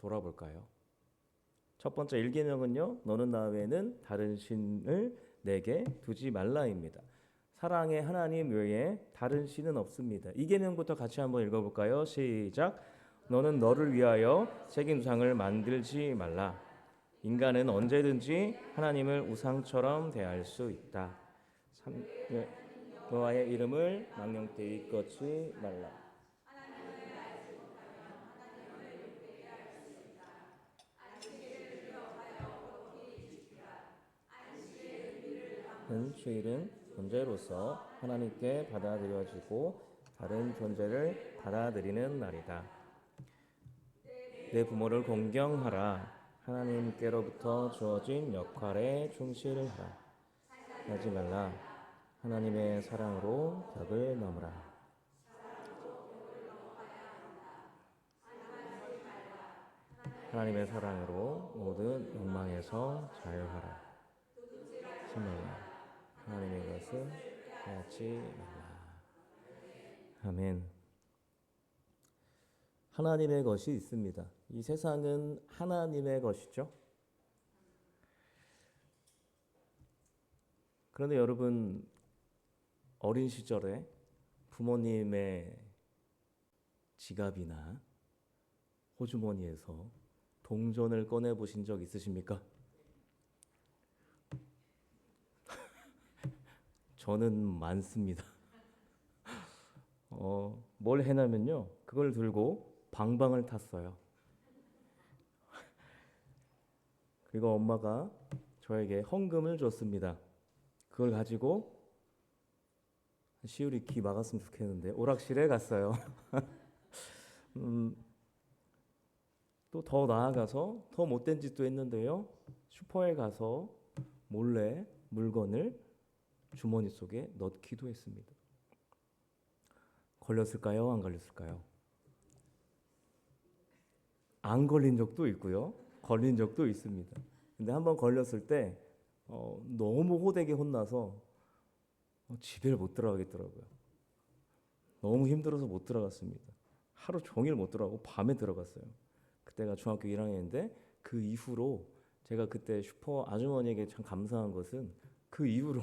돌아볼까요? 첫 번째 1계명은요. 너는 나 외에는 다른 신을 내게 두지 말라입니다. 사랑의 하나님 외에 다른 신은 없습니다. 2계명부터 같이 한번 읽어볼까요? 시작. 너는 너를 위하여 색임상을 만들지 말라. 인간은 언제든지 하나님을 우상처럼 대할 수 있다. 여호와의 이름을 망령되이 잊지 말라. 주일은 존재로서 하나님께 받아들여지고 다른 존재를 받아들이는 날이다. 내 부모를 공경하라. 하나님께로부터 주어진 역할에 충실을 하라. 하지 말라. 하나님의 사랑으로 벽을 넘으라. 하나님의 사랑으로 모든 욕망에서 자유하라. 하지 말라. 하나님의 것을 하지 말라. 아멘. 하나님의 것이 있습니다. 이 세상은 하나님의 것이죠. 그런데 여러분, 어린 시절에 부모님의 지갑이나 호주머니에서 동전을 꺼내 보신 적 있으십니까? 저는 많습니다. 뭘 해냐면요, 그걸 들고 방방을 탔어요. 그리고 엄마가 저에게 헌금을 줬습니다. 그걸 가지고 시우리 귀 막았으면 좋겠는데 오락실에 갔어요. 또 더 나아가서 더 못된 짓도 했는데요. 슈퍼에 가서 몰래 물건을 주머니 속에 넣기도 했습니다. 걸렸을까요? 안 걸렸을까요? 안 걸린 적도 있고요. 걸린 적도 있습니다. 근데 한번 걸렸을 때 너무 호되게 혼나서 집에 못 들어가겠더라고요. 너무 힘들어서 못 들어갔습니다. 하루 종일 못 들어가고 밤에 들어갔어요. 그때가 중학교 1학년인데 그 이후로 제가 그때 슈퍼 아주머니에게 참 감사한 것은 그 이후로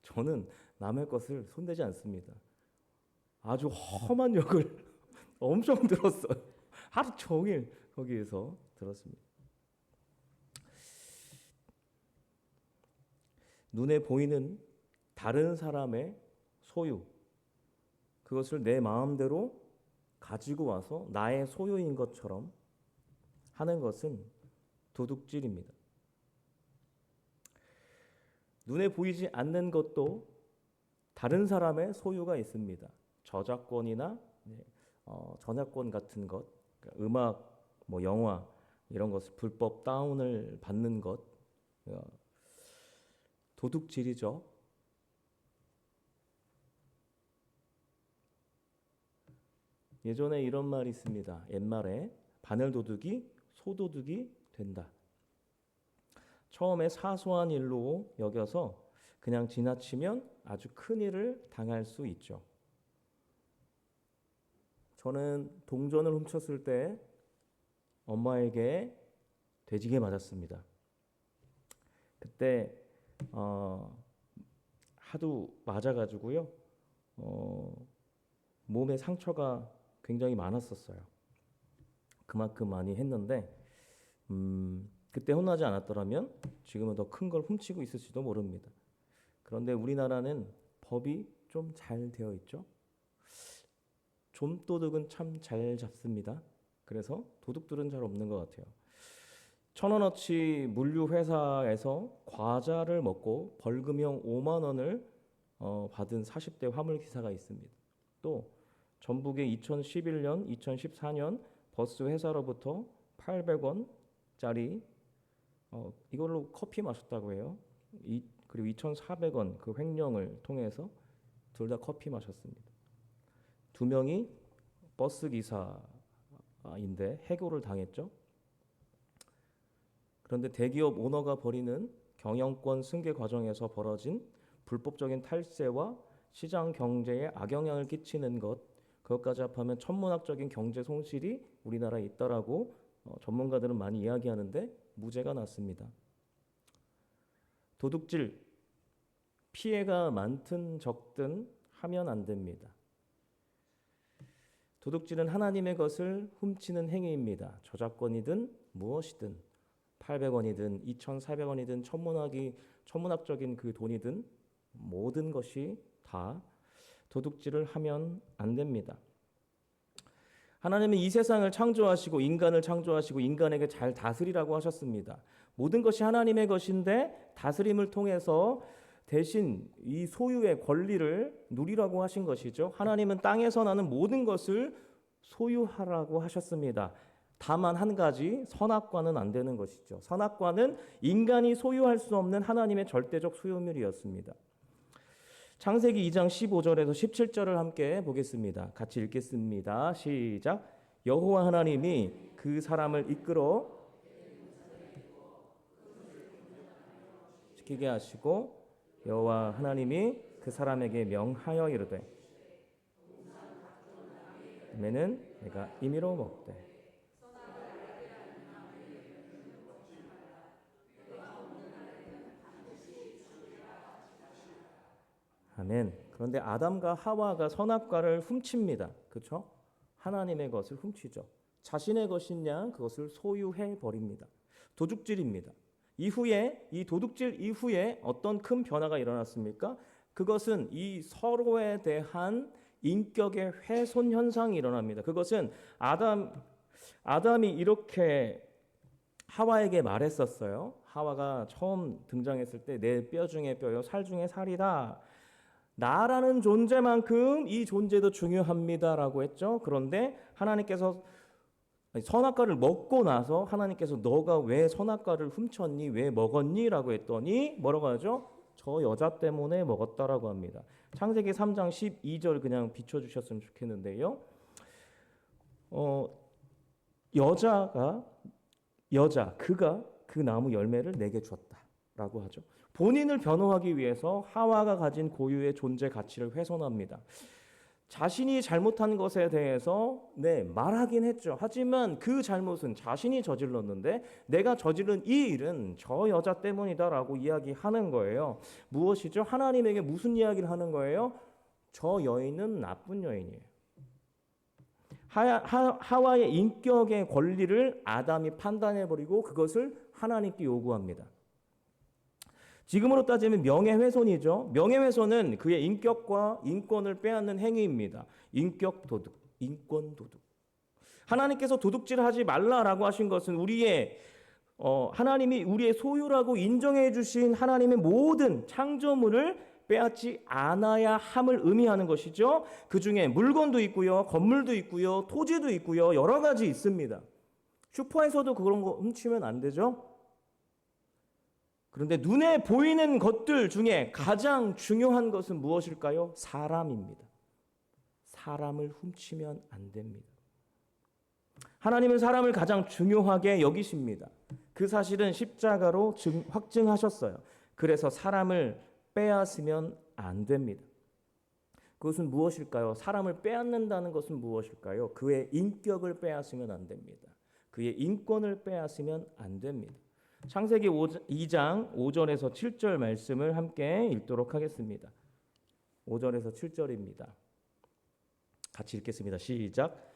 저는 남의 것을 손대지 않습니다. 아주 험한 욕을 엄청 들었어요. 하루 종일 거기에서 들었습니다. 눈에 보이는 다른 사람의 소유, 그것을 내 마음대로 가지고 와서 나의 소유인 것처럼 하는 것은 도둑질입니다. 눈에 보이지 않는 것도 다른 사람의 소유가 있습니다. 저작권이나 전야권 같은 것, 그러니까 음악, 영화 이런 것을 불법 다운을 받는 것, 도둑질이죠. 예전에 이런 말이 있습니다. 옛말에 바늘도둑이 소도둑이 된다. 처음에 사소한 일로 여겨서 그냥 지나치면 아주 큰 일을 당할 수 있죠. 저는 동전을 훔쳤을 때 엄마에게 돼지게 맞았습니다. 그때 하도 맞아가지고요, 몸에 상처가 굉장히 많았었어요. 그만큼 많이 했는데 그때 혼나지 않았더라면 지금은 더 큰 걸 훔치고 있을지도 모릅니다. 그런데 우리나라는 법이 좀 잘 되어 있죠. 좀도둑은 참 잘 잡습니다. 그래서 도둑들은 잘 없는 것 같아요. 1,000원어치 물류회사에서 과자를 먹고 벌금형 5만 원을 받은 40대 화물기사가 있습니다. 또 전북의 2011년, 2014년 버스 회사로부터 800원짜리 이걸로 커피 마셨다고 해요. 그리고 2,400원 그 횡령을 통해서 둘 다 커피 마셨습니다. 두 명이 버스 기사인데 해고를 당했죠. 그런데 대기업 오너가 벌이는 경영권 승계 과정에서 벌어진 불법적인 탈세와 시장 경제에 악영향을 끼치는 것, 그것까지 합하면 천문학적인 경제 손실이 우리나라에 있다라고 전문가들은 많이 이야기하는데 무죄가 났습니다. 도둑질, 피해가 많든 적든 하면 안 됩니다. 도둑질은 하나님의 것을 훔치는 행위입니다. 저작권이든 무엇이든 800원이든 2,400원이든 천문학적인 그 돈이든 모든 것이 다 도둑질을 하면 안 됩니다. 하나님은 이 세상을 창조하시고 인간을 창조하시고 인간에게 잘 다스리라고 하셨습니다. 모든 것이 하나님의 것인데 다스림을 통해서 대신 이 소유의 권리를 누리라고 하신 것이죠. 하나님은 땅에서 나는 모든 것을 소유하라고 하셨습니다. 다만 한 가지, 선악과는 안 되는 것이죠. 선악과는 인간이 소유할 수 없는 하나님의 절대적 소유물이었습니다. 창세기 2장 15절에서 17절을 함께 보겠습니다. 같이 읽겠습니다. 시작. 여호와 하나님이 그 사람을 이끌어 지키게 하시고 여호와 하나님이 그 사람에게 명하여 이르되 매는 내가 임의로 먹되 아멘. 그런데 아담과 하와가 선악과를 훔칩니다. 그렇죠? 하나님의 것을 훔치죠. 자신의 것이냐 그것을 소유해 버립니다. 도둑질입니다. 이후에 이 도둑질 이후에 어떤 큰 변화가 일어났습니까? 그것은 이 서로에 대한 인격의 훼손 현상이 일어납니다. 그것은 아담이 이렇게 하와에게 말했었어요. 하와가 처음 등장했을 때 내 뼈 중에 뼈요 살 중에 살이다. 나라는 존재만큼 이 존재도 중요합니다라고 했죠. 그런데 하나님께서 선악과를 먹고 나서 하나님께서 너가 왜 선악과를 훔쳤니? 왜 먹었니? 라고 했더니 뭐라고 하죠? 저 여자 때문에 먹었다라고 합니다. 창세기 3장 12절 그냥 비춰주셨으면 좋겠는데요. 그가 그 나무 열매를 내게 주었다라고 하죠. 본인을 변호하기 위해서 하와가 가진 고유의 존재 가치를 훼손합니다. 자신이 잘못한 것에 대해서 말하긴 했죠. 하지만 그 잘못은 자신이 저질렀는데 내가 저지른 이 일은 저 여자 때문이다라고 이야기하는 거예요. 무엇이죠? 하나님에게 무슨 이야기를 하는 거예요? 저 여인은 나쁜 여인이에요. 하와의 인격의 권리를 아담이 판단해버리고 그것을 하나님께 요구합니다. 지금으로 따지면 명예훼손이죠. 명예훼손은 그의 인격과 인권을 빼앗는 행위입니다. 인격 도둑, 인권 도둑. 하나님께서 도둑질하지 말라라고 하신 것은 하나님이 우리의 소유라고 인정해 주신 하나님의 모든 창조물을 빼앗지 않아야 함을 의미하는 것이죠. 그 중에 물건도 있고요, 건물도 있고요, 토지도 있고요, 여러 가지 있습니다. 슈퍼에서도 그런 거 훔치면 안 되죠. 그런데 눈에 보이는 것들 중에 가장 중요한 것은 무엇일까요? 사람입니다. 사람을 훔치면 안 됩니다. 하나님은 사람을 가장 중요하게 여기십니다. 그 사실은 십자가로 확증하셨어요. 그래서 사람을 빼앗으면 안 됩니다. 그것은 무엇일까요? 사람을 빼앗는다는 것은 무엇일까요? 그의 인격을 빼앗으면 안 됩니다. 그의 인권을 빼앗으면 안 됩니다. 창세기 2장 5절에서 7절 말씀을 함께 읽도록 하겠습니다. 5절에서 7절입니다. 같이 읽겠습니다. 시작.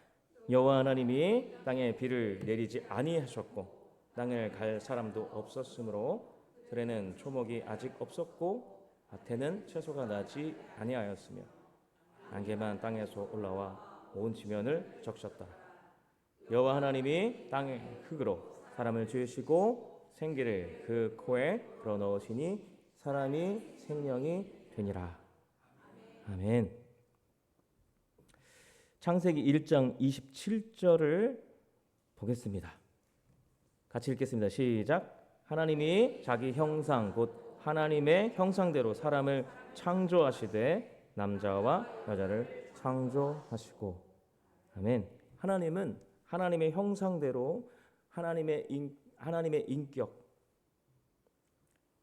여호와 하나님이 땅에 비를 내리지 아니하셨고 땅을 갈 사람도 없었으므로 들에는 초목이 아직 없었고 밭에는 채소가 나지 아니하였으며 안개만 땅에서 올라와 온 지면을 적셨다. 여호와 하나님이 땅의 흙으로 사람을 지으시고 생기를 그 코에 불어넣으시니 사람이 생명이 되니라. 아멘. 창세기 1장 27절을 보겠습니다. 같이 읽겠습니다. 시작. 하나님이 자기 형상 곧 하나님의 형상대로 사람을 창조하시되 남자와 여자를 창조하시고. 아멘. 하나님은 하나님의 형상대로 하나님의 인격,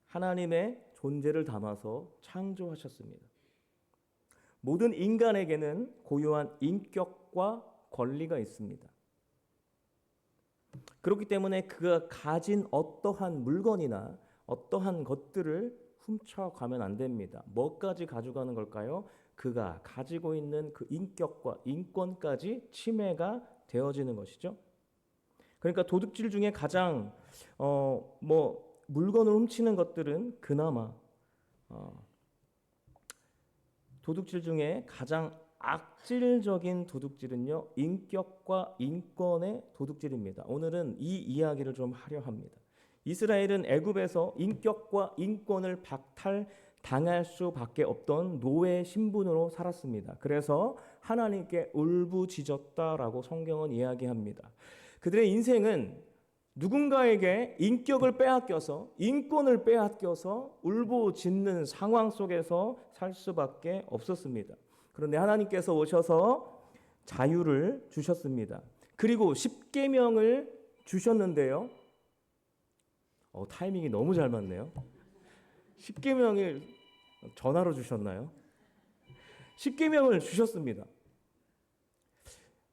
하나님의 존재를 담아서 창조하셨습니다. 모든 인간에게는 고유한 인격과 권리가 있습니다. 그렇기 때문에 그가 가진 어떠한 물건이나 어떠한 것들을 훔쳐가면 안 됩니다. 뭐까지 가져가는 걸까요? 그가 가지고 있는 그 인격과 인권까지 침해가 되어지는 것이죠. 그러니까 도둑질 중에 가장 물건을 훔치는 것들은 그나마 도둑질 중에 가장 악질적인 도둑질은요, 인격과 인권의 도둑질입니다. 오늘은 이 이야기를 좀 하려 합니다. 이스라엘은 애굽에서 인격과 인권을 박탈당할 수밖에 없던 노예 신분으로 살았습니다. 그래서 하나님께 울부짖었다라고 성경은 이야기합니다. 그들의 인생은 누군가에게 인격을 빼앗겨서 인권을 빼앗겨서 울부짖는 상황 속에서 살 수밖에 없었습니다. 그런데 하나님께서 오셔서 자유를 주셨습니다. 그리고 십계명을 주셨는데요. 타이밍이 너무 잘 맞네요. 십계명을 전화로 주셨나요? 십계명을 주셨습니다.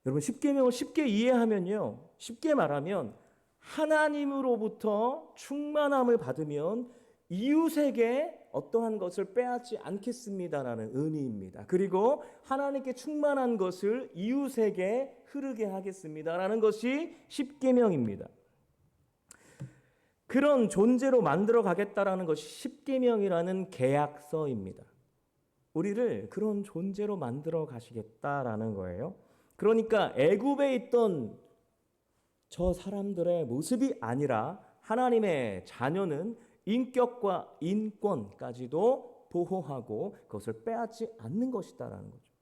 여러분, 십계명을 쉽게 이해하면요, 쉽게 말하면 하나님으로부터 충만함을 받으면 이웃에게 어떠한 것을 빼앗지 않겠습니다라는 의미입니다. 그리고 하나님께 충만한 것을 이웃에게 흐르게 하겠습니다라는 것이 십계명입니다. 그런 존재로 만들어 가겠다라는 것이 십계명이라는 계약서입니다. 우리를 그런 존재로 만들어 가시겠다라는 거예요. 그러니까 애굽에 있던 저 사람들의 모습이 아니라 하나님의 자녀는 인격과 인권까지도 보호하고 그것을 빼앗지 않는 것이다라는 거죠.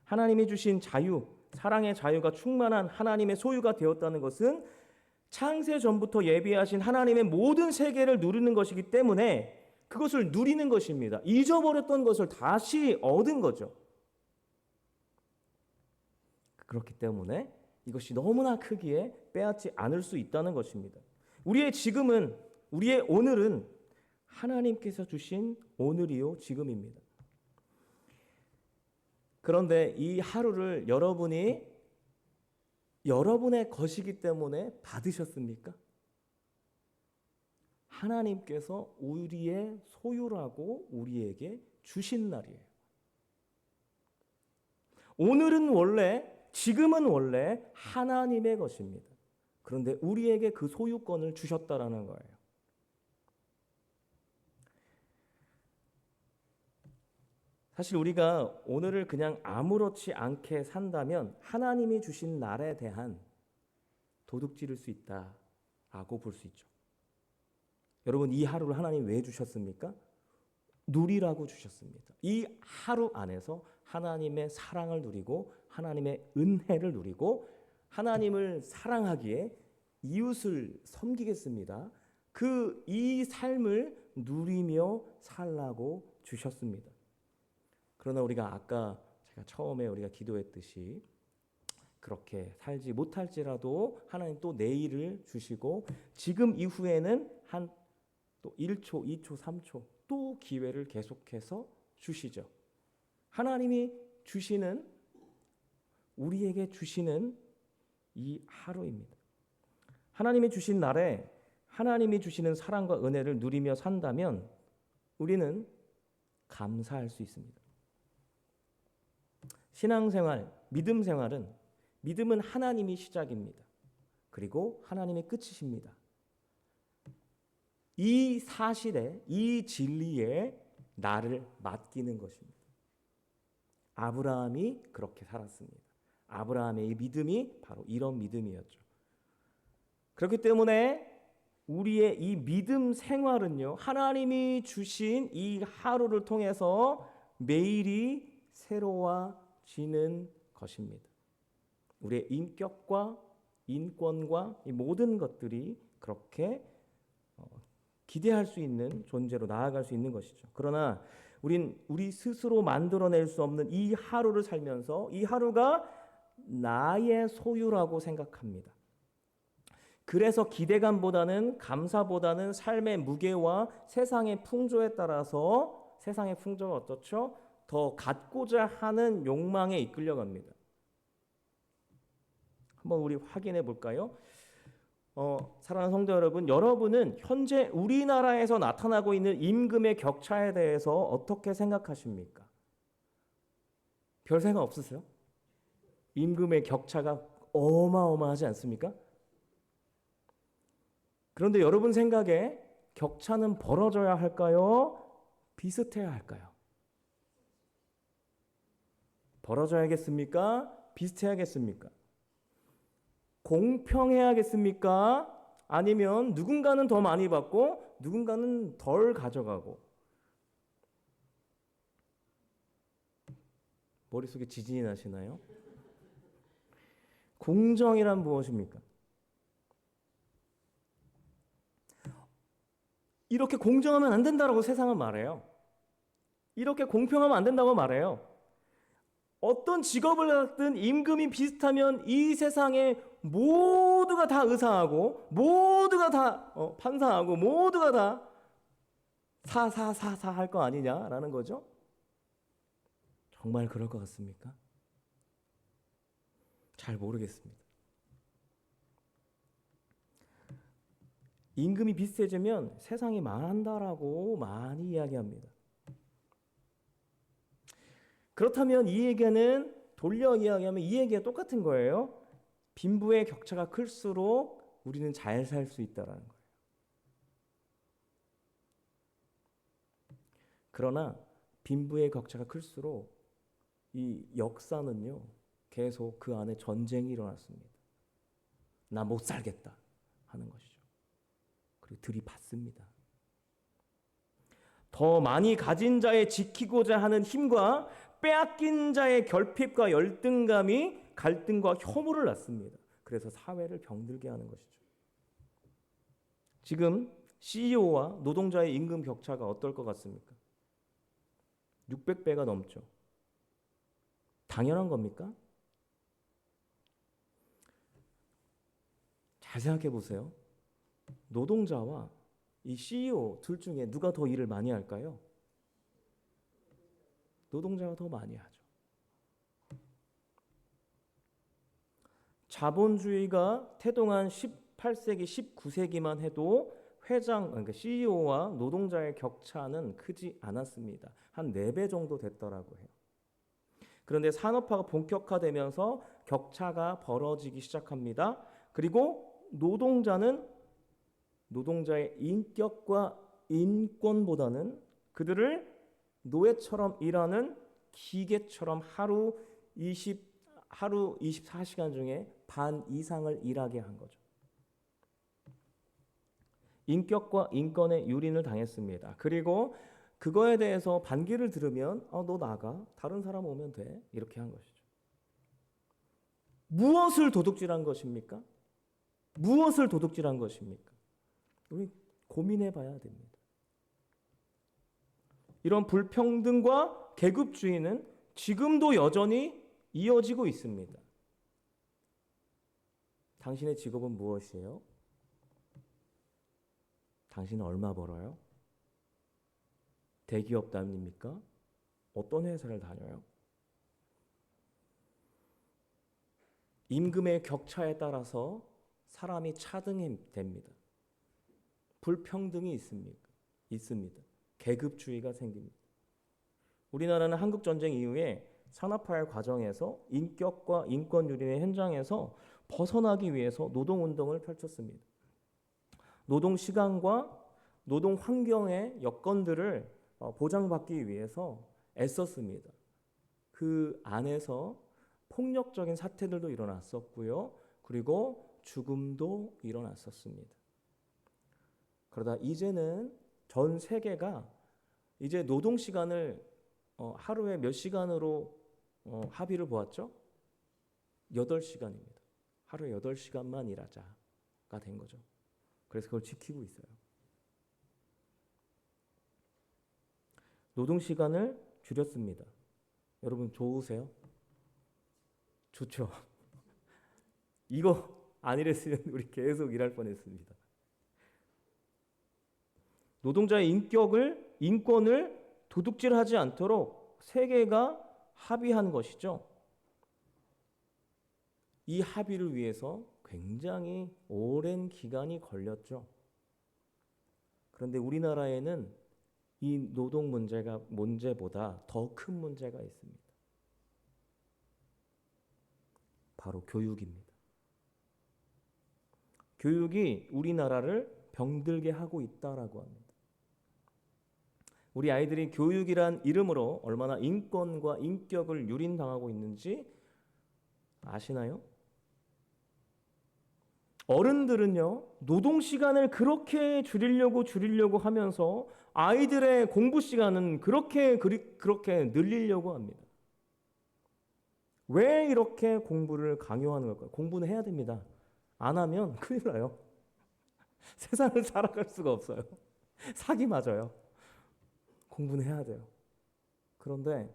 하나님이 주신 자유, 사랑의 자유가 충만한 하나님의 소유가 되었다는 것은 창세 전부터 예비하신 하나님의 모든 세계를 누리는 것이기 때문에 그것을 누리는 것입니다. 잊어버렸던 것을 다시 얻은 거죠. 그렇기 때문에 이것이 너무나 크기에 빼앗지 않을 수 있다는 것입니다. 우리의 지금은, 우리의 오늘은 하나님께서 주신 오늘이요 지금입니다. 그런데 이 하루를 여러분이 여러분의 것이기 때문에 받으셨습니까? 하나님께서 우리의 소유라고 우리에게 주신 날이에요. 오늘은 원래, 지금은 원래 하나님의 것입니다. 그런데 우리에게 그 소유권을 주셨다라는 거예요. 사실 우리가 오늘을 그냥 아무렇지 않게 산다면 하나님이 주신 날에 대한 도둑질일 수 있다라고 볼 수 있죠. 여러분, 이 하루를 하나님 왜 주셨습니까? 누리라고 주셨습니다. 이 하루 안에서 하나님의 사랑을 누리고 하나님의 은혜를 누리고 하나님을 사랑하기에 이웃을 섬기겠습니다. 이 삶을 누리며 살라고 주셨습니다. 그러나 우리가 아까 제가 처음에 우리가 기도했듯이 그렇게 살지 못할지라도 하나님 또 내일을 주시고 지금 이후에는 또 1초, 2초, 3초 또 기회를 계속해서 주시죠. 하나님이 주시는, 우리에게 주시는 이 하루입니다. 하나님이 주신 날에 하나님이 주시는 사랑과 은혜를 누리며 산다면 우리는 감사할 수 있습니다. 신앙생활, 믿음은 하나님이 시작입니다. 그리고 하나님이 끝이십니다. 이 사실에, 이 진리에 나를 맡기는 것입니다. 아브라함이 그렇게 살았습니다. 아브라함의 이 믿음이 바로 이런 믿음이었죠. 그렇기 때문에 우리의 이 믿음 생활은요, 하나님이 주신 이 하루를 통해서 매일이 새로워지는 것입니다. 우리의 인격과 인권과 이 모든 것들이 그렇게 기대할 수 있는 존재로 나아갈 수 있는 것이죠. 그러나 우리 스스로 만들어낼 수 없는 이 하루를 살면서 이 하루가 나의 소유라고 생각합니다. 그래서 기대감보다는 감사보다는 삶의 무게와 세상의 풍조에 따라서 세상의 풍조가 어떻죠? 더 갖고자 하는 욕망에 이끌려갑니다. 한번 우리 확인해 볼까요? 사랑하는 성도 여러분, 여러분은 현재 우리나라에서 나타나고 있는 임금의 격차에 대해서 어떻게 생각하십니까? 별 생각 없으세요? 임금의 격차가 어마어마하지 않습니까? 그런데 여러분 생각에 격차는 벌어져야 할까요? 비슷해야 할까요? 벌어져야겠습니까? 비슷해야겠습니까? 공평해야겠습니까? 아니면 누군가는 더 많이 받고 누군가는 덜 가져가고. 머릿속에 지진이 나시나요? 공정이란 무엇입니까? 이렇게 공정하면 안 된다라고 세상은 말해요. 이렇게 공평하면 안 된다고 말해요. 어떤 직업을 갖든 임금이 비슷하면 이 세상에 모두가 다 의사하고 모두가 다 판사하고 모두가 다 사사사사 할 거 아니냐라는 거죠. 정말 그럴 것 같습니까? 잘 모르겠습니다. 임금이 비슷해지면 세상이 망한다라고 많이 이야기합니다. 그렇다면 이 얘기는 돌려 이야기하면 이 얘기가 똑같은 거예요. 빈부의 격차가 클수록 우리는 잘 살 수 있다라는 거예요. 그러나 빈부의 격차가 클수록 이 역사는요, 계속 그 안에 전쟁이 일어났습니다. 나 못 살겠다 하는 것이죠. 그리고 들이받습니다. 더 많이 가진 자의 지키고자 하는 힘과 빼앗긴 자의 결핍과 열등감이 갈등과 혐오를 낳습니다. 그래서 사회를 병들게 하는 것이죠. 지금 CEO와 노동자의 임금 격차가 어떨 것 같습니까? 600배가 넘죠. 당연한 겁니까? 잘 생각해 보세요. 노동자와 이 CEO 둘 중에 누가 더 일을 많이 할까요? 노동자가 더 많이 하죠. 자본주의가 태동한 18세기, 19세기만 해도 그러니까 CEO와 노동자의 격차는 크지 않았습니다. 한 4배 정도 됐더라고 해요. 그런데 산업화가 본격화되면서 격차가 벌어지기 시작합니다. 그리고 노동자의 인격과 인권보다는 그들을 노예처럼 일하는 기계처럼 하루 24시간 중에 반 이상을 일하게 한 거죠. 인격과 인권에 유린을 당했습니다. 그리고 그거에 대해서 반기를 들으면 너 나가. 다른 사람 오면 돼. 이렇게 한 것이죠. 무엇을 도둑질한 것입니까? 무엇을 도둑질한 것입니까? 우리 고민해 봐야 됩니다. 이런 불평등과 계급주의는 지금도 여전히 이어지고 있습니다. 당신의 직업은 무엇이에요? 당신은 얼마 벌어요? 대기업 다닙니까? 어떤 회사를 다녀요? 임금의 격차에 따라서 사람이 차등됩니다. 불평등이 있습니다. 계급주의가 생깁니다. 우리나라는 한국전쟁 이후에 산업화의 과정에서 인격과 인권 유린의 현장에서 벗어나기 위해서 노동운동을 펼쳤습니다. 노동시간과 노동 환경의 여건들을 보장받기 위해서 애썼습니다. 그 안에서 폭력적인 사태들도 일어났었고요. 그리고 죽음도 일어났었습니다. 그러다 이제는 전 세계가 이제 노동 시간을 하루에 몇 시간으로 합의를 보았죠? 8시간입니다. 하루에 8시간만 일하자가 된 거죠. 그래서 그걸 지키고 있어요. 노동 시간을 줄였습니다. 여러분 좋으세요? 좋죠. 이거 안 일했으면 우리 계속 일할 뻔했습니다. 노동자의 인권을 도둑질하지 않도록 세계가 합의한 것이죠. 이 합의를 위해서 굉장히 오랜 기간이 걸렸죠. 그런데 우리나라에는 이 노동 문제보다 더 큰 문제가 있습니다. 바로 교육입니다. 교육이 우리나라를 병들게 하고 있다라고 합니다. 우리 아이들이 교육이란 이름으로 얼마나 인권과 인격을 유린당하고 있는지 아시나요? 어른들은요, 노동 시간을 그렇게 줄이려고 하면서 아이들의 공부 시간은 그렇게 늘리려고 합니다. 왜 이렇게 공부를 강요하는 걸까요? 공부는 해야 됩니다. 안 하면 큰일 나요. 세상을 살아갈 수가 없어요. 사기 맞아요. 공부는 해야 돼요. 그런데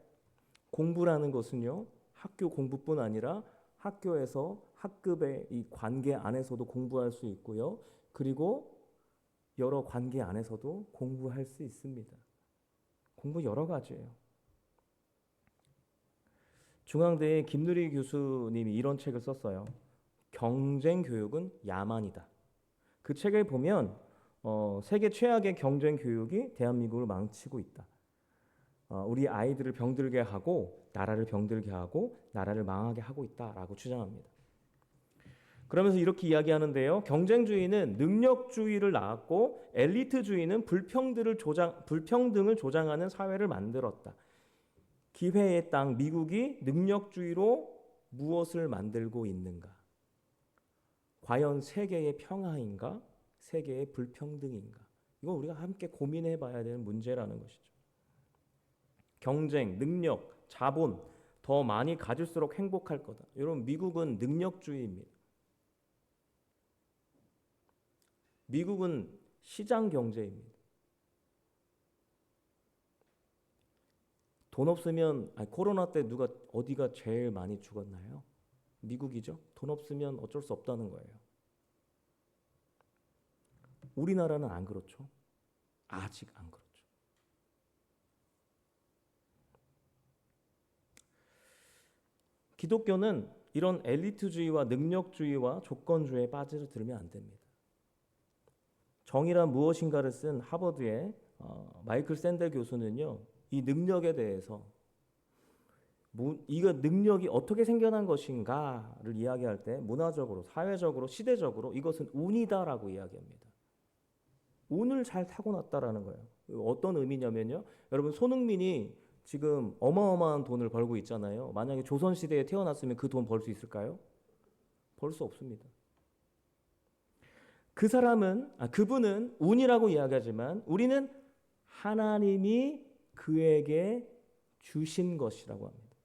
공부라는 것은요, 학교 공부뿐 아니라 학교에서 학급의 이 관계 안에서도 공부할 수 있고요. 그리고 여러 관계 안에서도 공부할 수 있습니다. 공부 여러 가지예요. 중앙대의 김누리 교수님이 이런 책을 썼어요. 경쟁 교육은 야만이다. 그 책을 보면 세계 최악의 경쟁 교육이 대한민국을 망치고 있다. 우리 아이들을 병들게 하고 나라를 병들게 하고 나라를 망하게 하고 있다라고 주장합니다. 그러면서 이렇게 이야기하는데요. 경쟁주의는 능력주의를 낳았고 엘리트주의는 불평등을 조장하는 사회를 만들었다. 기회의 땅 미국이 능력주의로 무엇을 만들고 있는가? 과연 세계의 평화인가? 세계의 불평등인가? 이건 우리가 함께 고민해 봐야 되는 문제라는 것이죠. 경쟁, 능력, 자본 더 많이 가질수록 행복할 거다. 여러분, 미국은 능력주의입니다. 미국은 시장 경제입니다. 돈 없으면 코로나 때 어디가 제일 많이 죽었나요? 미국이죠. 돈 없으면 어쩔 수 없다는 거예요. 우리나라는 안 그렇죠. 아직 안 그렇죠. 기독교는 이런 엘리트주의와 능력주의와 조건주의에 빠져들면 안 됩니다. 정의란 무엇인가를 쓴 하버드의 마이클 샌델 교수는요, 이 능력에 대해서 이거 능력이 어떻게 생겨난 것인가를 이야기할 때 문화적으로, 사회적으로, 시대적으로 이것은 운이다라고 이야기합니다. 운을 잘 타고났다라는 거예요. 어떤 의미냐면요, 여러분 손흥민이 지금 어마어마한 돈을 벌고 있잖아요. 만약에 조선시대에 태어났으면 그 돈 벌 수 있을까요? 벌 수 없습니다. 그분은 운이라고 이야기하지만 우리는 하나님이 그에게 주신 것이라고 합니다.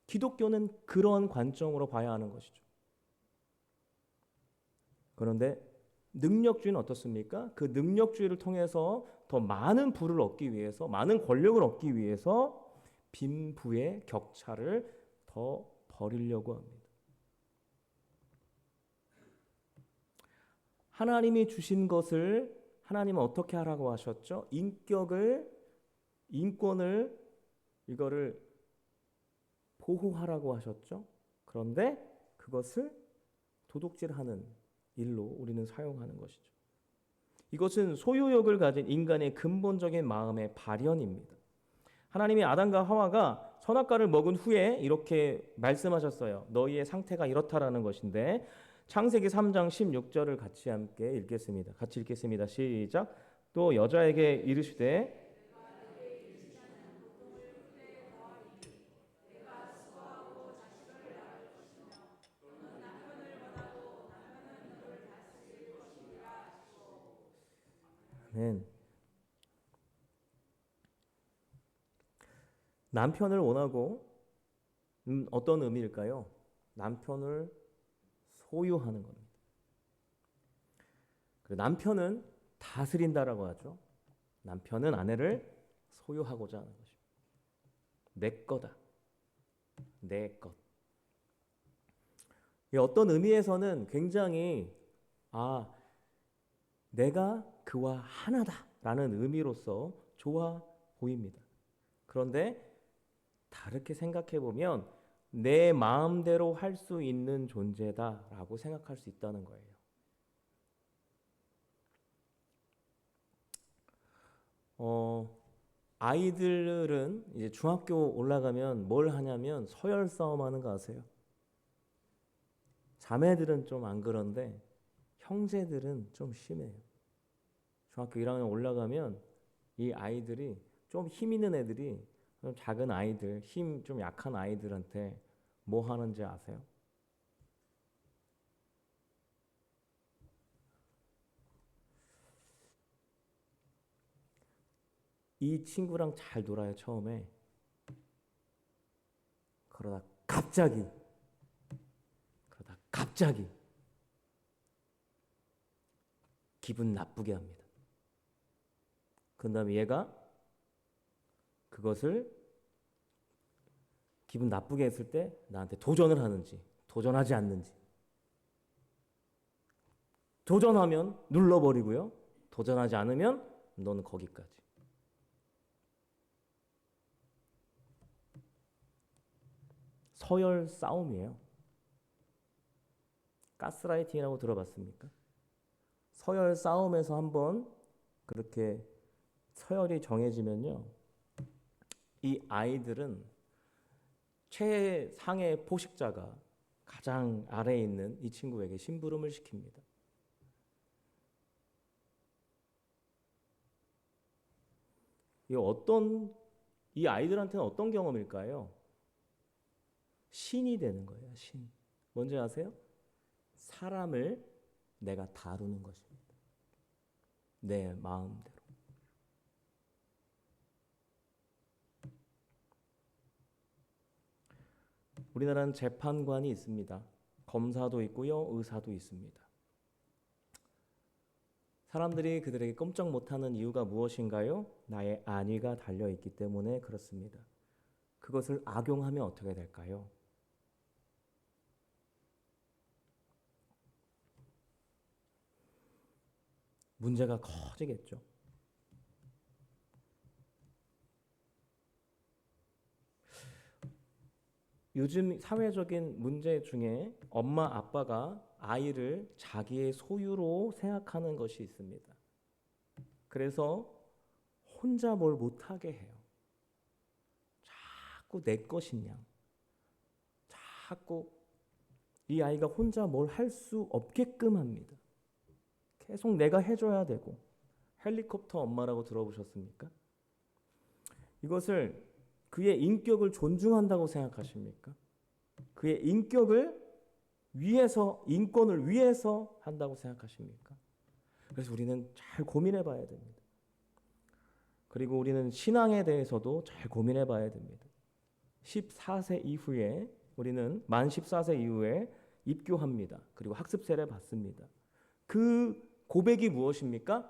기독교는 그런 관점으로 봐야 하는 것이죠. 그런데 능력주의는 어떻습니까? 그 능력주의를 통해서 더 많은 부를 얻기 위해서, 많은 권력을 얻기 위해서 빈부의 격차를 더 벌이려고 합니다. 하나님이 주신 것을 하나님은 어떻게 하라고 하셨죠? 인권을 이거를 보호하라고 하셨죠. 그런데 그것을 도둑질하는 일로 우리는 사용하는 것이죠. 이것은 소유욕을 가진 인간의 근본적인 마음의 발현입니다. 하나님이 아담과 하와가 선악과를 먹은 후에 이렇게 말씀하셨어요. 너희의 상태가 이렇다라는 것인데 창세기 3장 16절을 같이 함께 읽겠습니다. 같이 읽겠습니다. 시작. 또 여자에게 이르시되 아멘. 남편을 원하고 어떤 의미일까요? 남편을 소유하는 겁니다. 남편은 다스린다라고 하죠. 남편은 아내를 소유하고자 하는 것입니다. 내 거다. 내 것. 어떤 의미에서는 굉장히 내가 그와 하나다라는 의미로서 좋아 보입니다. 그런데 다르게 생각해 보면 내 마음대로 할 수 있는 존재다라고 생각할 수 있다는 거예요. 아이들은 이제 중학교 올라가면 뭘 하냐면 서열 싸움 하는 거 아세요? 자매들은 좀 안 그런데 형제들은 좀 심해요. 중학교 1학년 올라가면 이 아이들이 좀 힘 있는 애들이 좀 작은 아이들, 힘 좀 약한 아이들한테 뭐 하는지 아세요? 이 친구랑 잘 놀아요, 처음에. 그러다 갑자기 기분 나쁘게 합니다. 그 다음에 얘가 그것을 기분 나쁘게 했을 때 나한테 도전을 하는지 도전하지 않는지, 도전하면 눌러버리고요, 도전하지 않으면 너는 거기까지. 서열 싸움이에요. 가스라이팅이라고 들어봤습니까? 서열 싸움에서 한번 그렇게 서열이 정해지면요, 이 아이들은 최상의 포식자가 가장 아래에 있는 이 친구에게 심부름을 시킵니다. 이 아이들한테는 어떤 경험일까요? 신이 되는 거예요, 신. 뭔지 아세요? 사람을 내가 다루는 것입니다. 내 마음대로. 우리나라는 재판관이 있습니다. 검사도 있고요, 의사도 있습니다. 사람들이 그들에게 꼼짝 못하는 이유가 무엇인가요? 나의 안위가 달려있기 때문에 그렇습니다. 그것을 악용하면 어떻게 될까요? 문제가 커지겠죠. 요즘 사회적인 문제 중에 엄마 아빠가 아이를 자기의 소유로 생각하는 것이 있습니다. 그래서 혼자 뭘 못하게 해요. 자꾸 내 것인 양. 자꾸 이 아이가 혼자 뭘 할 수 없게끔 합니다. 계속 내가 해줘야 되고. 헬리콥터 엄마라고 들어보셨습니까? 이것을 그의 인격을 존중한다고 생각하십니까? 그의 인격을 위해서, 인권을 위해서 한다고 생각하십니까? 그래서 우리는 잘 고민해 봐야 됩니다. 그리고 우리는 신앙에 대해서도 잘 고민해 봐야 됩니다. 14세 이후에, 우리는 만 14세 이후에 입교합니다. 그리고 학습 세례 받습니다. 그 고백이 무엇입니까?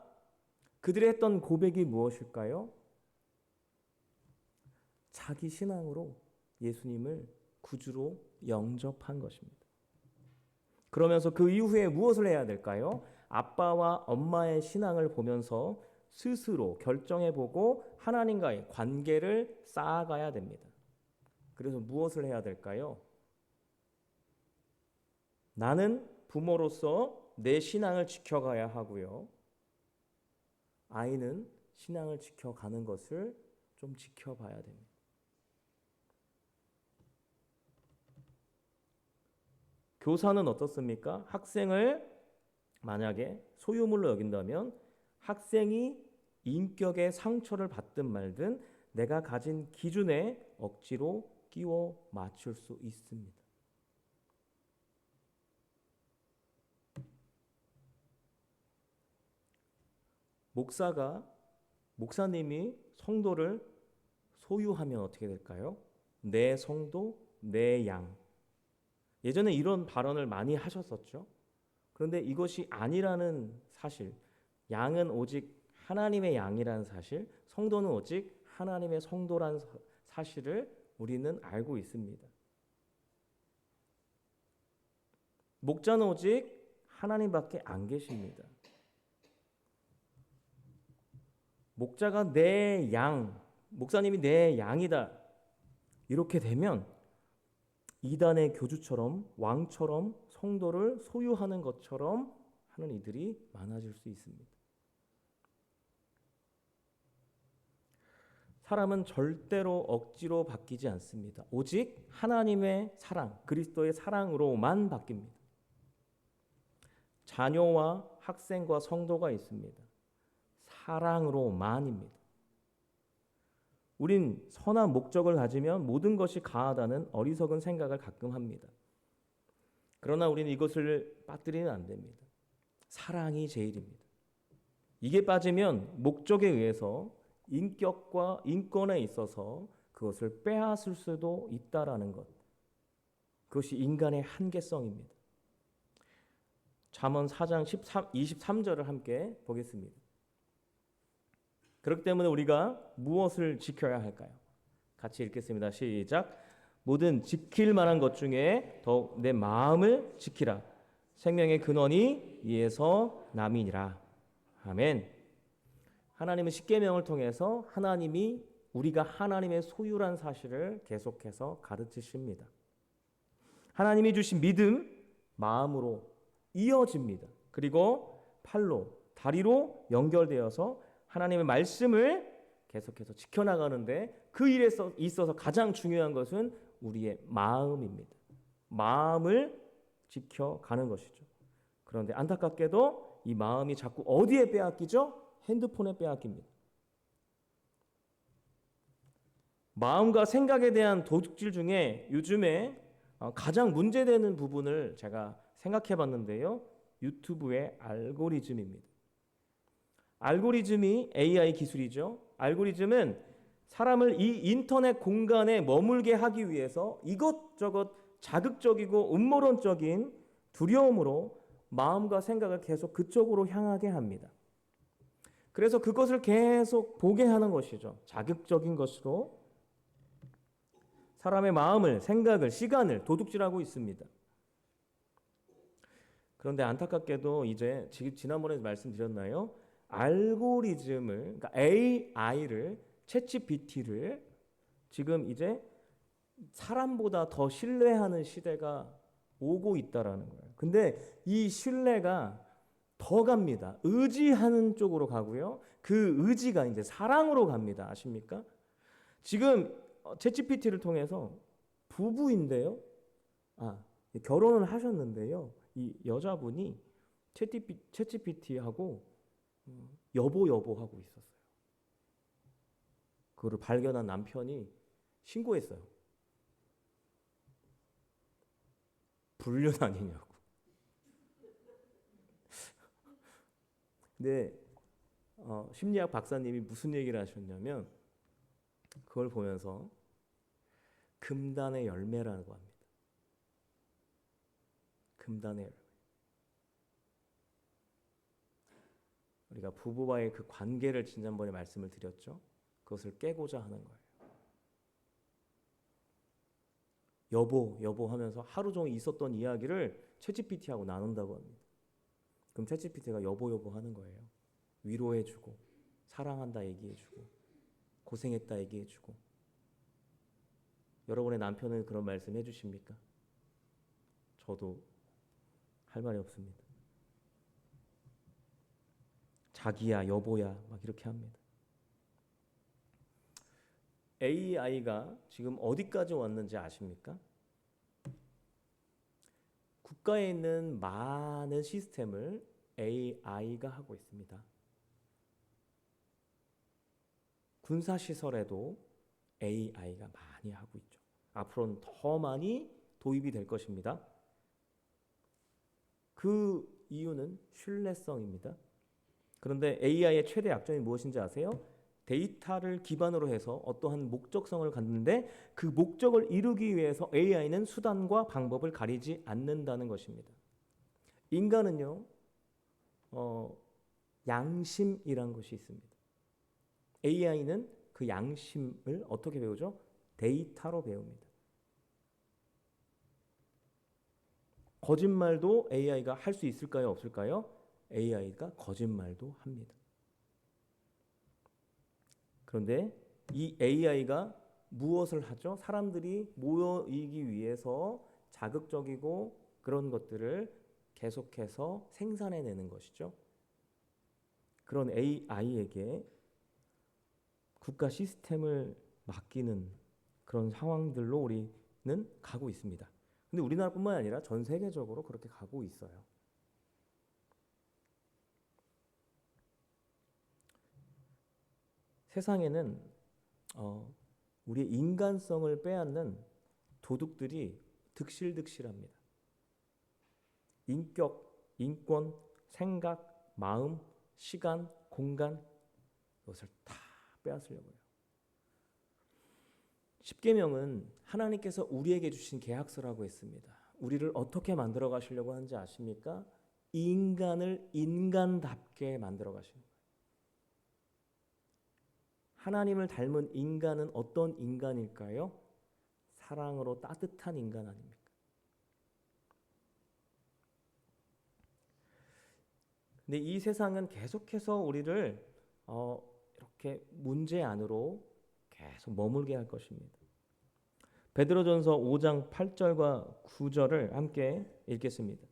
그들이 했던 고백이 무엇일까요? 자기 신앙으로 예수님을 구주로 영접한 것입니다. 그러면서 그 이후에 무엇을 해야 될까요? 아빠와 엄마의 신앙을 보면서 스스로 결정해보고 하나님과의 관계를 쌓아가야 됩니다. 그래서 무엇을 해야 될까요? 나는 부모로서 내 신앙을 지켜가야 하고요. 아이는 신앙을 지켜가는 것을 좀 지켜봐야 됩니다. 교사는 어떻습니까? 학생을 만약에 소유물로 여긴다면 학생이 인격의 상처를 받든 말든 내가 가진 기준에 억지로 끼워 맞출 수 있습니다. 목사님이 성도를 소유하면 어떻게 될까요? 내 성도, 내 양. 예전에 이런 발언을 많이 하셨었죠. 그런데 이것이 아니라는 사실, 양은 오직 하나님의 양이라는 사실, 성도는 오직 하나님의 성도라는 사실을 우리는 알고 있습니다. 목자는 오직 하나님밖에 안 계십니다. 목자가 내 양, 목사님이 내 양이다. 이렇게 되면 이단의 교주처럼 왕처럼 성도를 소유하는 것처럼 하는 이들이 많아질 수 있습니다. 사람은 절대로 억지로 바뀌지 않습니다. 오직 하나님의 사랑, 그리스도의 사랑으로만 바뀝니다. 자녀와 학생과 성도가 있습니다. 사랑으로만입니다. 우린 선한 목적을 가지면 모든 것이 가하다는 어리석은 생각을 가끔 합니다. 그러나 우리는 이것을 빠뜨리면 안 됩니다. 사랑이 제일입니다. 이게 빠지면 목적에 의해서 인격과 인권에 있어서 그것을 빼앗을 수도 있다라는 것. 그것이 인간의 한계성입니다. 잠언 4장 23절을 함께 보겠습니다. 그렇기 때문에 우리가 무엇을 지켜야 할까요? 같이 읽겠습니다. 시작. 모든 지킬 만한 것 중에 더욱 내 마음을 지키라. 생명의 근원이 이에서 남이니라. 아멘. 하나님은 십계명을 통해서 하나님이 우리가 하나님의 소유란 사실을 계속해서 가르치십니다. 하나님이 주신 믿음, 마음으로 이어집니다. 그리고 팔로, 다리로 연결되어서 하나님의 말씀을 계속해서 지켜나가는데 그 일에 있어서 가장 중요한 것은 우리의 마음입니다. 마음을 지켜가는 것이죠. 그런데 안타깝게도 이 마음이 자꾸 어디에 빼앗기죠? 핸드폰에 빼앗깁니다. 마음과 생각에 대한 도둑질 중에 요즘에 가장 문제되는 부분을 제가 생각해 봤는데요. 유튜브의 알고리즘입니다. 알고리즘이 AI 기술이죠. 알고리즘은 사람을 이 인터넷 공간에 머물게 하기 위해서 이것저것 자극적이고 음모론적인 두려움으로 마음과 생각을 계속 그쪽으로 향하게 합니다. 그래서 그것을 계속 보게 하는 것이죠. 자극적인 것으로 사람의 마음을, 생각을, 시간을 도둑질하고 있습니다. 그런데 안타깝게도 이제 지난번에 말씀드렸나요? 알고리즘을, 그러니까 AI를, 챗GPT를 지금 이제 사람보다 더 신뢰하는 시대가 오고 있다라는 거예요. 근데 이 신뢰가 더 갑니다. 의지하는 쪽으로 가고요. 그 의지가 이제 사랑으로 갑니다. 아십니까? 지금 챗GPT를 통해서 부부인데요. 결혼을 하셨는데요. 이 여자분이 챗GPT하고 여보 하고 있었어요. 그거를 발견한 남편이 신고했어요. 불륜 아니냐고. 근데 심리학 박사님이 무슨 얘기를 하셨냐면 그걸 보면서 금단의 열매라고 합니다. 금단의 열매. 우리가 부부와의 그 관계를 지난번에 말씀을 드렸죠. 그것을 깨고자 하는 거예요. 여보 하면서 하루 종일 있었던 이야기를 챗GPT하고 나눈다고 합니다. 그럼 챗GPT가 여보 하는 거예요. 위로해주고 사랑한다 얘기해주고 고생했다 얘기해주고. 여러분의 남편은 그런 말씀 해주십니까? 저도 할 말이 없습니다. 자기야 여보야 막 이렇게 합니다. AI가 지금 어디까지 왔는지 아십니까? 국가에 있는 많은 시스템을 AI가 하고 있습니다. 군사시설에도 AI가 많이 하고 있죠. 앞으로는 더 많이 도입이 될 것입니다. 그 이유는 신뢰성입니다. 그런데 AI의 최대 약점이 무엇인지 아세요? 데이터를 기반으로 해서 어떠한 목적성을 갖는데 그 목적을 이루기 위해서 AI는 수단과 방법을 가리지 않는다는 것입니다. 인간은요, 양심이란 것이 있습니다. AI는 그 양심을 어떻게 배우죠? 데이터로 배웁니다. 거짓말도 AI가 할 수 있을까요? 없을까요? AI가 거짓말도 합니다. 그런데 이 AI가 무엇을 하죠? 사람들이 모이기 위해서 자극적이고 그런 것들을 계속해서 생산해내는 것이죠. 그런 AI에게 국가 시스템을 맡기는 그런 상황들로 우리는 가고 있습니다. 근데 우리나라뿐만 아니라 전 세계적으로 그렇게 가고 있어요. 세상에는 우리의 인간성을 빼앗는 도둑들이 득실득실합니다. 인격, 인권, 생각, 마음, 시간, 공간 이것을 다 빼앗으려고 해요. 십계명은 하나님께서 우리에게 주신 계약서라고 했습니다. 우리를 어떻게 만들어 가시려고 하는지 아십니까? 인간을 인간답게 만들어 가시는 거예요. 하나님을 닮은 인간은 어떤 인간일까요? 사랑으로 따뜻한 인간 아닙니까? 근데 이 세상은 계속해서 우리를 이렇게 문제 안으로 계속 머물게 할 것입니다. 베드로전서 5장 8절과 9절을 함께 읽겠습니다.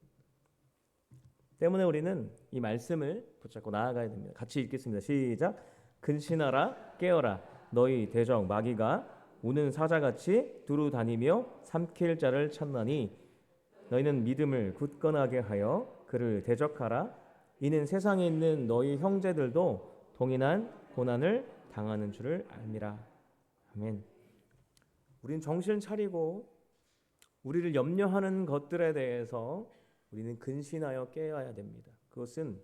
때문에 우리는 이 말씀을 붙잡고 나아가야 됩니다. 같이 읽겠습니다. 시작. 근신하라 깨어라 너희 대적 마귀가 우는 사자같이 두루 다니며 삼킬 자를 찾나니 너희는 믿음을 굳건하게 하여 그를 대적하라. 이는 세상에 있는 너희 형제들도 동일한 고난을 당하는 줄을 알미라. 아멘. 우리는 정신 차리고 우리를 염려하는 것들에 대해서 우리는 근신하여 깨어야 됩니다. 그것은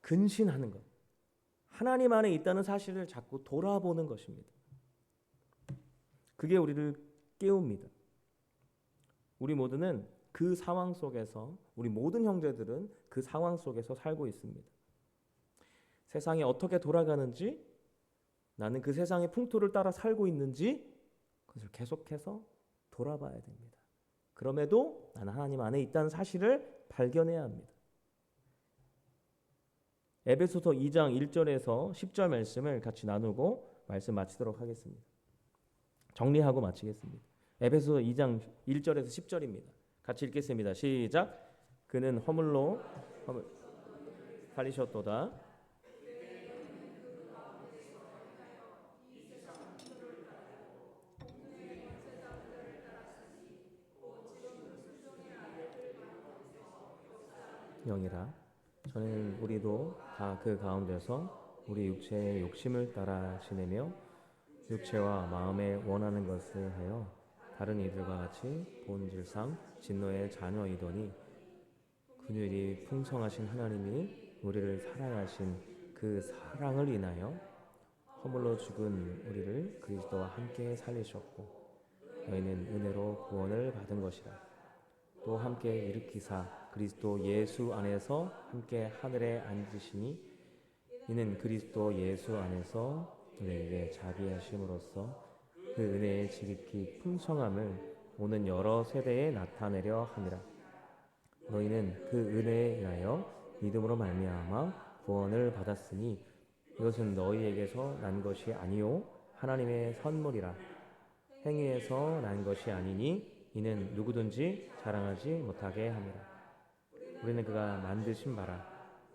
근신하는 것. 하나님 안에 있다는 사실을 자꾸 돌아보는 것입니다. 그게 우리를 깨웁니다. 우리 모두는 그 상황 속에서 우리 모든 형제들은 그 상황 속에서 살고 있습니다. 세상이 어떻게 돌아가는지 나는 그 세상의 풍토를 따라 살고 있는지 그것을 계속해서 돌아봐야 됩니다. 그럼에도 나는 하나님 안에 있다는 사실을 발견해야 합니다. 에베소서 2장 1절에서 10절 말씀을 같이 나누고 말씀 마치도록 하겠습니다. 정리하고 마치겠습니다. 에베소서 2장 1절에서 10절입니다. 같이 읽겠습니다. 시작. 그는 허물로 살리셨도다. 영이라. 저는 우리도 다 그 가운데서 우리 육체의 욕심을 따라 지내며 육체와 마음에 원하는 것을 하여 다른 이들과 같이 본질상 진노의 자녀이더니 긍휼이 풍성하신 하나님이 우리를 사랑하신 그 사랑을 인하여 허물로 죽은 우리를 그리스도와 함께 살리셨고 너희는 은혜로 구원을 받은 것이라. 또 함께 일으키사 그리스도 예수 안에서 함께 하늘에 앉으시니 이는 그리스도 예수 안에서 우리에게 자비하심으로써 그 은혜의 지극히 풍성함을 오는 여러 세대에 나타내려 함이라. 너희는 그 은혜에 인하여 믿음으로 말미암아 구원을 받았으니 이것은 너희에게서 난 것이 아니요 하나님의 선물이라. 행위에서 난 것이 아니니 이는 누구든지 자랑하지 못하게 함이라. 우리는 그가 만드신 바라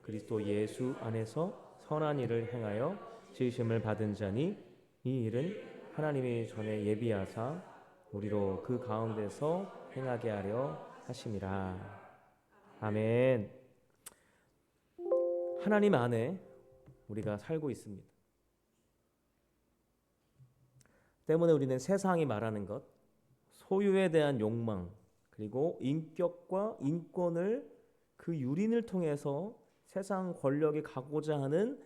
그리스도 예수 안에서 선한 일을 행하여 지으심을 받은 자니 이 일은 하나님이 전에 예비하사 우리로 그 가운데서 행하게 하려 하심이라. 아멘. 하나님 안에 우리가 살고 있습니다. 때문에 우리는 세상이 말하는 것, 소유에 대한 욕망, 그리고 인격과 인권을 그 유린을 통해서 세상 권력에 가고자 하는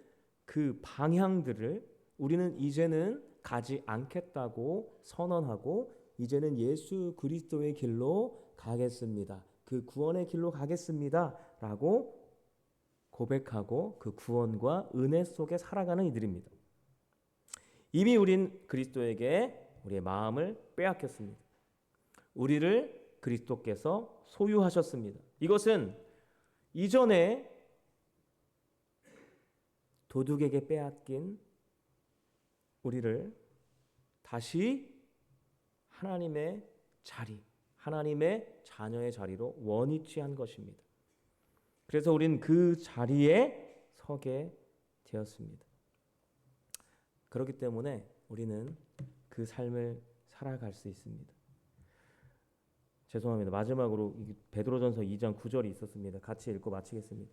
그 방향들을 우리는 이제는 가지 않겠다고 선언하고 이제는 예수 그리스도의 길로 가겠습니다. 그 구원의 길로 가겠습니다. 라고 고백하고 그 구원과 은혜 속에 살아가는 이들입니다. 이미 우린 그리스도에게 우리의 마음을 빼앗겼습니다. 우리를 그리스도께서 소유하셨습니다. 이것은 이전에 도둑에게 빼앗긴 우리를 다시 하나님의 자리, 하나님의 자녀의 자리로 원위치한 것입니다. 그래서 우리는 그 자리에 서게 되었습니다. 그렇기 때문에 우리는 그 삶을 살아갈 수 있습니다. 죄송합니다. 마지막으로 베드로전서 2장 9절이 있었습니다. 같이 읽고 마치겠습니다.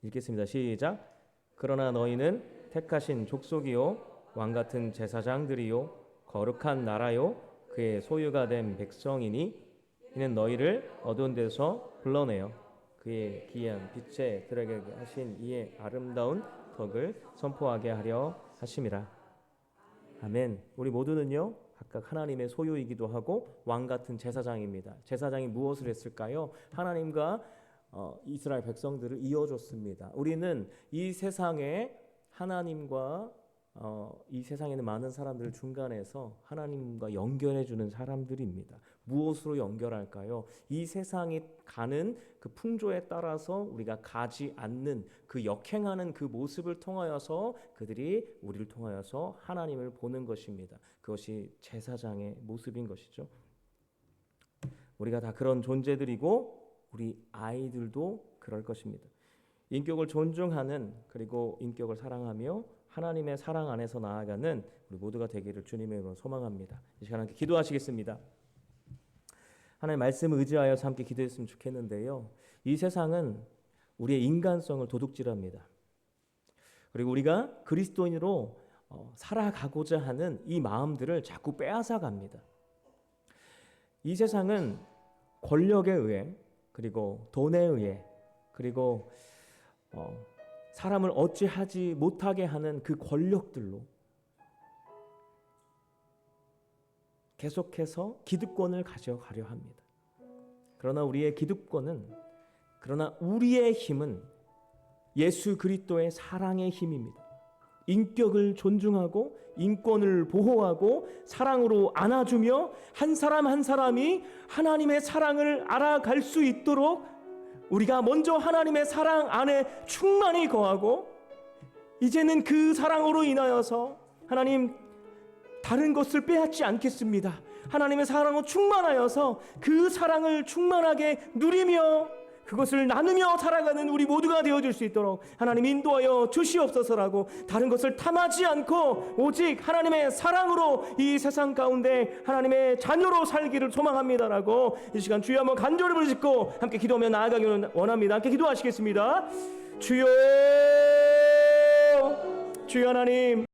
읽겠습니다. 시작. 그러나 너희는 택하신 족속이요 왕같은 제사장들이요 거룩한 나라요 그의 소유가 된 백성이니 이는 너희를 어두운 데서 불러내어 그의 귀한 빛에 들어가게 하신 이의 아름다운 덕을 선포하게 하려 하심이라. 아멘. 우리 모두는요 각각 하나님의 소유이기도 하고 왕같은 제사장입니다. 제사장이 무엇을 했을까요? 하나님과 이스라엘 백성들을 이어줬습니다. 우리는 이 세상에 하나님과 이 세상에 있는 많은 사람들을 중간에서 하나님과 연결해 주는 사람들입니다. 무엇으로 연결할까요? 이 세상이 가는 그 풍조에 따라서 우리가 가지 않는 그 역행하는 그 모습을 통하여서 그들이 우리를 통하여서 하나님을 보는 것입니다. 그것이 제사장의 모습인 것이죠. 우리가 다 그런 존재들이고 우리 아이들도 그럴 것입니다. 인격을 존중하는 그리고 인격을 사랑하며 하나님의 사랑 안에서 나아가는 우리 모두가 되기를 주님의 이름으로 소망합니다. 이 시간 함께 기도하시겠습니다. 하나님 말씀을 의지하여서 함께 기도했으면 좋겠는데요. 이 세상은 우리의 인간성을 도둑질합니다. 그리고 우리가 그리스도인으로 살아가고자 하는 이 마음들을 자꾸 빼앗아 갑니다. 이 세상은 권력에 의해 그리고 돈에 의해 그리고 사람을 어찌하지 못하게 하는 그 권력들로 계속해서 기득권을 가져가려 합니다. 그러나 우리의 기득권은 그러나 우리의 힘은 예수 그리스도의 사랑의 힘입니다. 인격을 존중하고 인권을 보호하고 사랑으로 안아주며 한 사람 한 사람이 하나님의 사랑을 알아갈 수 있도록 우리가 먼저 하나님의 사랑 안에 충만히 거하고 이제는 그 사랑으로 인하여서 하나님 다른 것을 빼앗지 않겠습니다. 하나님의 사랑으로 충만하여서 그 사랑을 충만하게 누리며 그것을 나누며 살아가는 우리 모두가 되어줄 수 있도록 하나님 인도하여 주시옵소서라고 다른 것을 탐하지 않고 오직 하나님의 사랑으로 이 세상 가운데 하나님의 자녀로 살기를 소망합니다라고 이 시간 주여 한번 간절히 부르짖고 함께 기도하며 나아가기를 원합니다. 함께 기도하시겠습니다. 주여 하나님